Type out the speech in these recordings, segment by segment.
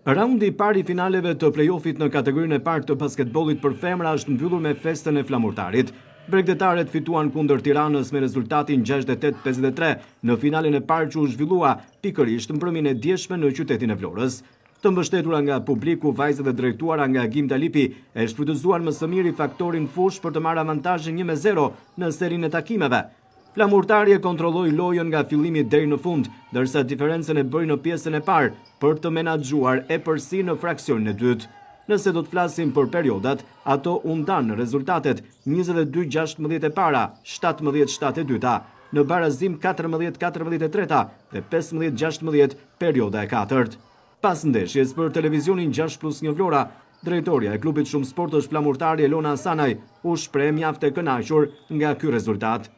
Raundi i parë i finaleve të play-offit në kategorinë e parë të basketbollit për femra është mbyllur me festën e flamurtarit. Bregdetaret fituan kundër Tiranës me rezultatin 68-53 në finalen e parë që u zhvillua pikërisht mbrëmjen e dieshme në qytetin e Vlorës. Të mbështetura nga publiku, vajzat e drejtuara nga Gim Dalipi e shfrytëzuan më së miri faktorin fush për të marrë avantazhin 1-0 në serinë e takimeve. Flamurtari e kontrolloi lojën nga fillimi deri në fund, ndërsa diferencën e bëri në pjesën e parë për të menaxhuar e përsi në fraksionin e dytë. Nëse do të flasim për periodat, ato u ndanë rezultatet 22-16 e para, 17-7 e dyta, në barazim 14-14 e treta dhe 15-16 perioda e katërt. Pas ndeshjes për televizionin 6+1 Vlora, drejtoria e klubit Shumë Sportësh Flamurtari Elona Sanaj u shpreh mjaft e kënaqur nga ky rezultat.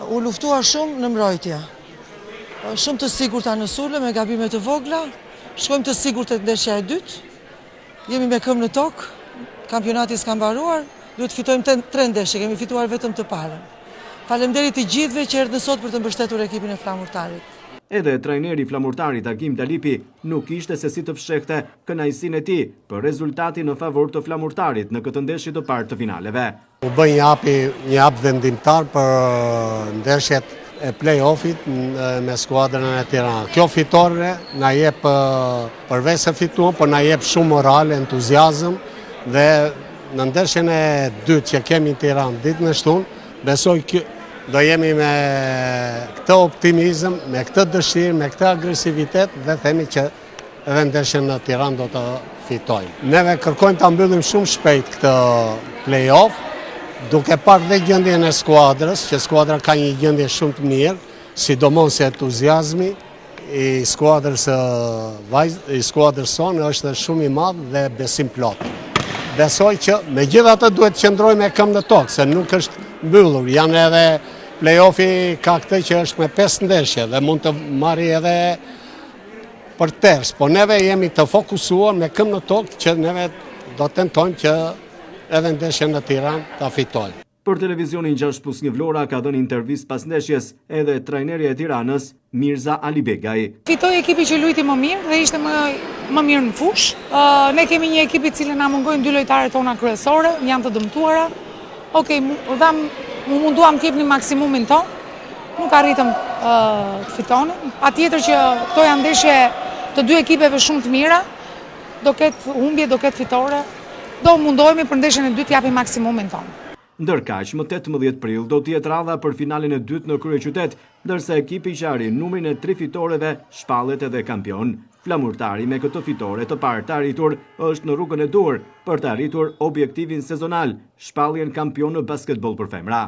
U luftua shumë në mbrojtje. Shumë të sigurta në sulë me gabime të vogla, shkojmë të sigurt te ndeshja e dytë. Jemi me këmbë në tokë, kampionati s'ka mbaruar, duhet fitojmë 3 ndeshje, kemi fituar vetëm të parën. Faleminderit të gjithëve që erdhën sot për të mbështetur ekipin e Flamurtarit. Edhe trajneri i Flamurtarit Agim Dalipi nuk ishte se si të fshehte kënaqësinë e tij për rezultatin në favor të Flamurtarit në këtë ndeshje të parë të finaleve. U bë një hap vendimtar për ndeshjet e play-offit me skuadrën e Tiranës. Kjo fitore na jep përveç se fituam, por na jep shumë moral, entuziazëm dhe në ndeshjen e dytë që kemi në Tiranë ditën e shtunë, besoj do jemi me këtë optimizëm, me këtë dëshirë, me këtë agresivitet dhe themi që edhe ndeshjen në Tiranë do të fitojmë. Neve kërkojmë ta mbyllim shumë shpejt këtë play-off, duke parë dhe gjendjen e skuadrës, që skuadra ka një gjendje shumë të mirë, sidomos entuziazmi i skuadrës sonë është shumë i madh dhe besim plot. Besoj që megjithatë duhet të qëndrojmë me këmbë në tokë, se nuk është mbyllur. Janë edhe play-offi ka këtë që është me 5 ndeshje dhe mund të marri edhe për ters, po neve jemi të fokusuar me këmbë në tokë që neve do të tentojmë që edhe ndeshjen në Tiranë ta fitojmë. Për televizionin 6+1 Vlora ka dhënë intervistë pas ndeshjes edhe trajneri e Tiranës Mirza Alibegaj. Fitoi ekipi që luajti më mirë dhe ishte më mirë në fushë. Ne kemi një ekip i cili na mungojnë 2 lojtarët tona kryesore, janë të dëmtuara. Okej, munduam të jepnim maksimumin ton, nuk arritëm të fitonim. Patjetër që këto janë ndeshje të 2 ekipeve shumë të mira, do ketë humbje, do ketë fitore. Do mundohemi për ndeshjen e dytë japim maksimumin ton. Ndërkaq, më 18 prill do të jetë radha për finalen e dytë në kryeqytet, ndërsa ekipi që arrin numrin e 3 fitoreve shpallet edhe kampion. Flamurtari me këtë fitore të parë të arritur është në rrugën e dur për të arritur objektivin sezonal, shpalljen kampion në basketboll për femra.